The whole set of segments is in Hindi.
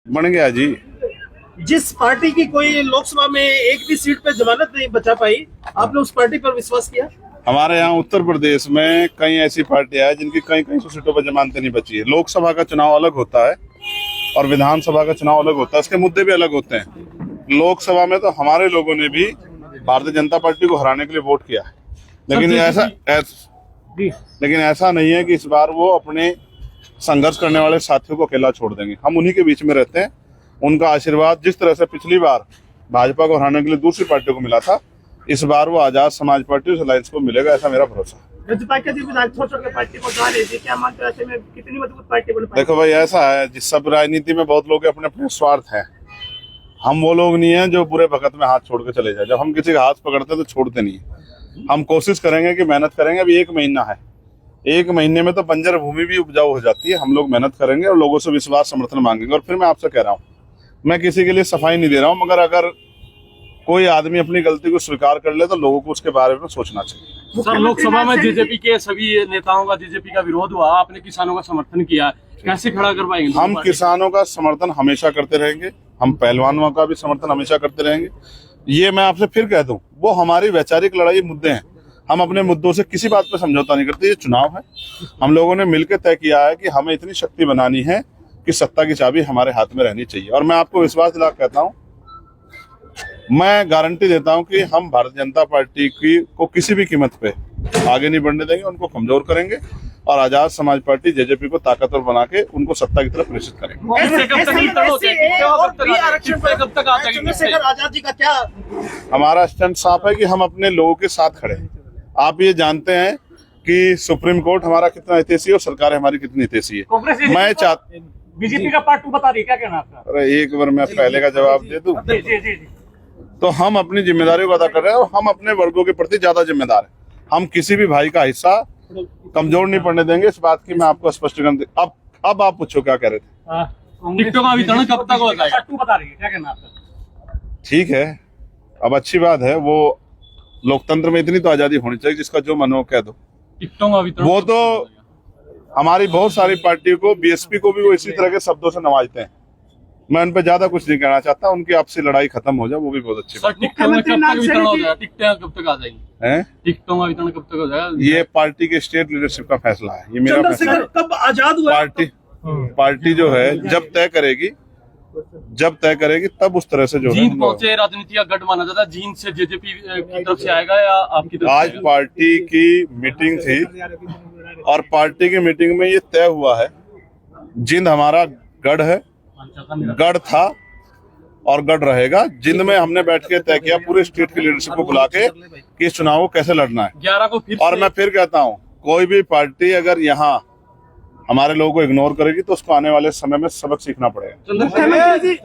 बन गया जी। जिस पार्टी की कोई लोकसभा में एक भी सीट पे जमानत नहीं बचा पाई, आपने उस पार्टी पर विश्वास किया? हमारे यहाँ उत्तर प्रदेश में कई ऐसी पार्टियां हैं जिनकी कई कई सौ सीटों पर जमानतें नहीं बची है। लोकसभा का चुनाव अलग होता है और विधानसभा का चुनाव अलग होता है, इसके मुद्दे भी अलग होते हैं। लोकसभा में तो हमारे लोगों ने भी भारतीय जनता पार्टी को हराने के लिए वोट किया है, लेकिन ऐसा नहीं है कि इस बार वो अपने संघर्ष करने वाले साथियों को अकेला छोड़ देंगे। हम उन्हीं के बीच में रहते हैं। उनका आशीर्वाद जिस तरह से पिछली बार भाजपा को हराने के लिए दूसरी पार्टियों को मिला था, इस बार वो आजाद समाज पार्टी उस अलायंस को मिलेगा, ऐसा मेरा भरोसा है। पार्टी को जा रही थी, क्या मानते हैं ऐसे में कितनी मजबूत पार्टी बन पाएगी? देखो भाई, ऐसा है जिस सब राजनीति में बहुत लोग अपने अपने स्वार्थ हैं। हम वो लोग नहीं है जो बुरे भगत में हाथ छोड़ के चले जाए। जब हम किसी का हाथ पकड़ते हैं तो छोड़ते नहीं है। हम कोशिश करेंगे कि मेहनत करेंगे। अभी 1 महीना है, 1 महीने में तो बंजर भूमि भी उपजाऊ हो जाती है। हम लोग मेहनत करेंगे और लोगों से विश्वास समर्थन मांगेंगे। और फिर मैं आपसे कह रहा हूँ, मैं किसी के लिए सफाई नहीं दे रहा हूँ, मगर अगर कोई आदमी अपनी गलती को स्वीकार कर ले तो लोगों को उसके बारे में सोचना चाहिए। सर, लोकसभा में बीजेपी के सभी नेताओं का बीजेपी का विरोध हुआ, आपने किसानों का समर्थन किया, कैसे खड़ा कर पाएंगे? हम किसानों का समर्थन हमेशा करते रहेंगे, हम पहलवानों का भी समर्थन हमेशा करते रहेंगे। ये मैं आपसे फिर कह दूं, वो हमारी वैचारिक लड़ाई मुद्दे हैं। हम अपने मुद्दों से किसी बात पर समझौता नहीं करते। ये चुनाव है, हम लोगों ने मिलकर तय किया है कि हमें इतनी शक्ति बनानी है कि सत्ता की चाबी हमारे हाथ में रहनी चाहिए। और मैं आपको विश्वास दिला कहता हूं, मैं गारंटी देता हूं कि हम भारतीय जनता पार्टी को किसी भी कीमत पे आगे नहीं बढ़ने देंगे, उनको कमजोर करेंगे और आजाद समाज पार्टी जेजेपी को ताकतवर बना के उनको सत्ता की तरफ प्रेषित करेंगे। चंद्रशेखर आजाद जी का क्या? हमारा स्टैंड साफ है कि हम अपने लोगों के साथ खड़े हैं। आप ये जानते हैं कि सुप्रीम कोर्ट हमारा कितना हितैषी है और सरकार हमारी कितनी हितैषी है। मैं चाहता बीजेपी का पार्ट 2 बता रही, क्या कहना आपका? अरे एक बार मैं पहले का जवाब दे दूं, जी। तो हम अपनी जिम्मेदारी को अदा कर रहे हैं और हम अपने वर्गों के प्रति ज्यादा जिम्मेदार हैं। हम किसी भी भाई का हिस्सा कमजोर नहीं पड़ने देंगे, इस बात की मैं आपको स्पष्टीकरण दे। अब आप पूछो क्या कह रहे थे? टिकटों का वितरण कब तक हो जाएगा? पार्ट 2 बता रही है, क्या कहना आपका? ठीक है, अब अच्छी बात है। वो लोकतंत्र में इतनी तो आजादी होनी चाहिए, जिसका जो मन हो कह दो। टिकटों का वितरण वो तो हमारी बहुत सारी पार्टियों को, बीएसपी को भी वो इसी तरह के शब्दों से नवाजते हैं। मैं उन पर ज्यादा कुछ नहीं कहना चाहता। उनकी आपसी लड़ाई खत्म हो जाए, वो भी बहुत अच्छी बात है। टिकटों में कब तक वितरण हो जाएगा? टिकटें कब तक आ जाएंगी? हैं? टिकटों का वितरण कब तक हो जाएगा? ये पार्टी के स्टेट लीडरशिप का फैसला है, ये मेरा फैसला चंद्रशेखर कब आजाद हुआ? पार्टी जो है जब तय करेगी तब उस तरह से जो जींद है पहुंचे राजनीति का गढ़ माना जाता है। जींद से जेजेपी की तरफ से आएगा या आपकी तरफ से आज आएगा? पार्टी की मीटिंग थी और पार्टी की मीटिंग में ये तय हुआ है, जिंद हमारा गढ़ है, गढ़ था और गढ़ रहेगा। जिंद में हमने बैठ के तय किया पूरे स्टेट की लीडरशिप को बुला के कि इस चुनाव को कैसे लड़ना है। 11 को फिर और मैं फिर कहता हूँ, कोई भी पार्टी अगर यहाँ हमारे लोगों को इग्नोर करेगी तो उसको आने वाले समय में सबक सीखना पड़ेगा।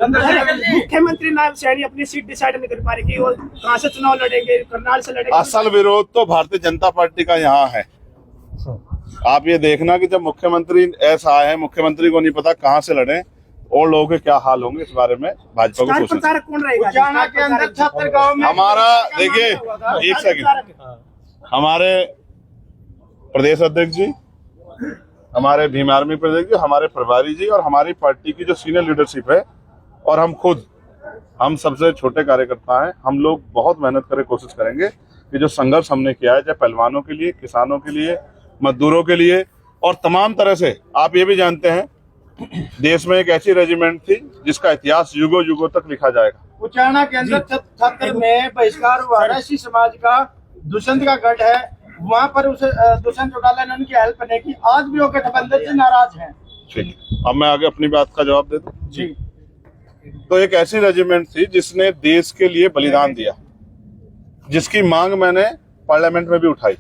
मुख्यमंत्री नायब सैनी अपनी सीट डिसाइड नहीं कर पा रही कि वो कहाँ से चुनाव लड़ेंगे, करनाल से लड़ेंगे। असल विरोध तो भारतीय जनता पार्टी का यहाँ है। आप ये देखना कि जब मुख्यमंत्री ऐसा आए हैं, मुख्यमंत्री को नहीं पता कहाँ से लड़े और लोगों के क्या हाल होंगे, इस बारे में भाजपा को सोचना चाहिए। कौन रहेगा? हमारा देखिए, एक सेकंड, हमारे प्रदेश अध्यक्ष जी, हमारे भीम आर्मी प्रदेश जी, हमारे प्रभारी जी और हमारी पार्टी की जो सीनियर लीडरशिप है और हम खुद, हम सबसे छोटे कार्यकर्ता हैं। हम लोग बहुत मेहनत करें, कोशिश करेंगे कि जो संघर्ष हमने किया है, चाहे पहलवानों के लिए, किसानों के लिए, मजदूरों के लिए और तमाम तरह से। आप ये भी जानते हैं, देश में एक ऐसी रेजिमेंट थी जिसका इतिहास युगों युगों तक लिखा जाएगा। उचाना के अंदर छत्र में बहिष्कार हुआ, एससी समाज का दुष्यंत का गढ़ है, वहाँ पर उसे दुष्यंत चौटाला ने उनकी हेल्प नहीं की। आज भी वो गठबंधन से नाराज हैं। ठीक, अब मैं आगे अपनी बात का जवाब देता हूं। जी, तो एक ऐसी रेजिमेंट थी जिसने देश के लिए बलिदान दिया, जिसकी मांग मैंने पार्लियामेंट में भी उठाई,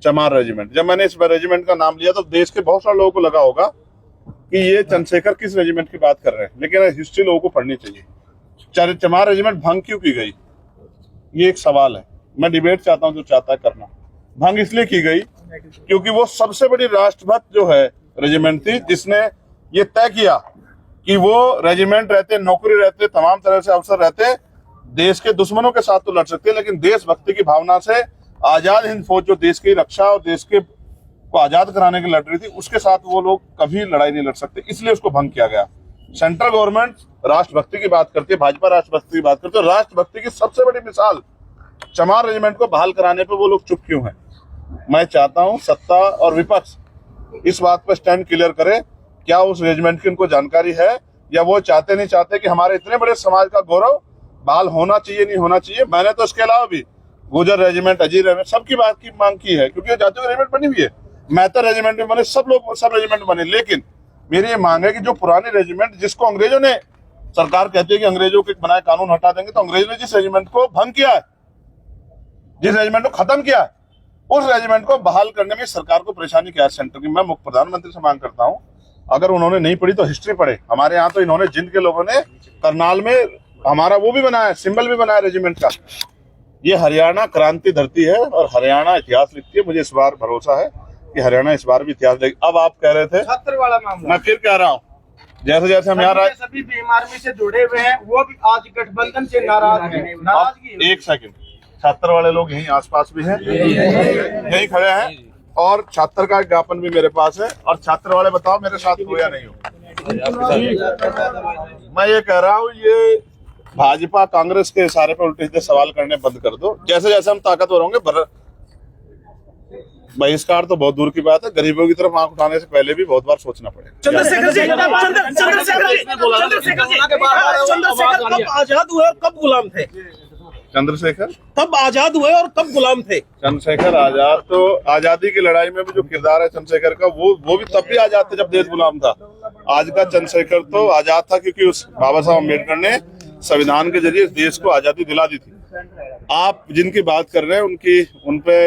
चमार रेजिमेंट। जब मैंने इस रेजिमेंट का नाम लिया तो देश के बहुत सारे लोगों को लगा होगा कि ये चंद्रशेखर किस रेजिमेंट की बात कर रहे हैं, लेकिन हिस्ट्री लोगों को पढ़नी चाहिए। चमार रेजिमेंट भंग क्यों की गई, ये एक सवाल है। मैं डिबेट चाहता हूं, जो चाहता है करना। भंग इसलिए की गई क्योंकि वो सबसे बड़ी राष्ट्रभक्त जो है रेजिमेंट थी, जिसने ये तय किया कि वो रेजिमेंट रहते, नौकरी रहते, तमाम तरह से अवसर रहते, देश के दुश्मनों के साथ तो लड़ सकते, लेकिन देशभक्ति की भावना से आजाद हिंद फौज जो देश की रक्षा और देश के को आजाद कराने के लड़ रही थी, उसके साथ वो लोग कभी लड़ाई नहीं लड़ सकते, इसलिए उसको भंग किया गया। सेंट्रल गवर्नमेंट राष्ट्रभक्ति की बात करती है, भाजपा राष्ट्रभक्ति की बात करती है। राष्ट्रभक्ति की सबसे बड़ी मिसाल चमार रेजिमेंट को बहाल कराने पे वो लोग चुप क्यों हैं? मैं चाहता हूं सत्ता और विपक्ष इस बात पर स्टैंड क्लियर करे, क्या उस रेजिमेंट की उनको जानकारी है या वो चाहते नहीं चाहते कि हमारे इतने बड़े समाज का गौरव बहाल होना चाहिए, नहीं होना चाहिए। मैंने तो इसके अलावा भी गुजर रेजिमेंट, अजीत रेजिमेंट, सबकी बात की मांग की है, क्योंकि जातियों रेजिमेंट बनी हुई है। मेहतर रेजिमेंट में बने, सब लोग सब रेजिमेंट बने, लेकिन मेरी ये मांग है कि जो पुराने रेजिमेंट जिसको अंग्रेजों ने, सरकार कहती है कि अंग्रेजों के बनाए कानून हटा देंगे, तो अंग्रेजों ने जिस रेजिमेंट को भंग किया है, जिस रेजिमेंट को खत्म किया है, उस रेजिमेंट को बहाल करने में सरकार को परेशानी क्या है सेंटर की। मैं मुख्य प्रधानमंत्री से मांग करता हूं, अगर उन्होंने नहीं पढ़ी तो हिस्ट्री पढ़े। हमारे यहाँ तो इन्होंने, जिंद के लोगों ने करनाल में हमारा वो भी बनाया, सिंबल भी बनाया रेजिमेंट का। ये हरियाणा क्रांति धरती है और हरियाणा इतिहास लिखती है। मुझे इस बार भरोसा है कि हरियाणा इस बार भी इतिहास लिखेगी। अब आप कह रहे थे छात्र वाला मामला, मैं फिर कह रहा हूँ, जैसे जैसे हम यहाँ सभी भीम आर्मी से जुड़े हुए हैं, वो भी आज गठबंधन से नाराज हैं। नाराजगी, एक सेकंड, छात्र वाले लोग यहीं आसपास भी हैं, यहीं खड़े हैं, और छात्र का एक ज्ञापन भी मेरे पास है। और छात्र वाले बताओ मेरे साथ हो या नहीं हो। मैं ये कह रहा हूँ, ये भाजपा कांग्रेस के इशारे पर उल्टे सीधे सवाल करने बंद कर दो। जैसे जैसे हम ताकतवर होंगे, बहिष्कार तो बहुत दूर की बात है, गरीबों की तरफ आंख उठाने से पहले भी बहुत बार सोचना पड़ेगा। चंद्रशेखर जी कब आजाद हुए और कब गुलाम थे? चंद्रशेखर कब आजाद हुए और कब गुलाम थे? चंद्रशेखर आजाद तो, आजादी की लड़ाई में भी जो किरदार है चंद्रशेखर का, वो भी तब भी आजाद थे जब देश गुलाम था। आज का चंद्रशेखर तो आजाद था क्योंकि उस बाबा साहब अम्बेडकर ने संविधान के जरिए देश को आजादी दिला दी थी। आप जिनकी बात कर रहे हैं उनपे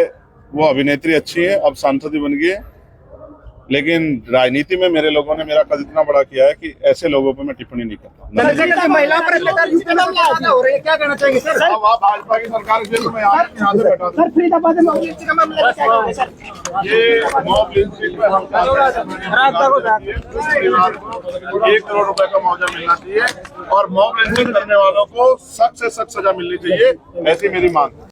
वो अभिनेत्री अच्छी है, अब सांसद भी बन गई है, लेकिन राजनीति में मेरे लोगों ने मेरा कद इतना बड़ा किया है कि ऐसे लोगों पे मैं टिप्पणी नहीं करता। महिला प्रतिनिधि यूपी में ज्यादा हो रही है, क्या कहना चाहिए सर? अब आप भाजपा की सरकार के लिए मैं यहाँ से बैठा था। फरीदाबाद में मॉब लिंचिंग का मामला क्या कहोगे सर? ये मॉब लिंचिंग में हम 1 करोड़ रुपए का मुआवजा मिलना चाहिए और मॉब लिंचिंग करने वालों को सख्त से सख्त सजा मिलनी चाहिए, ऐसी मेरी मांग है।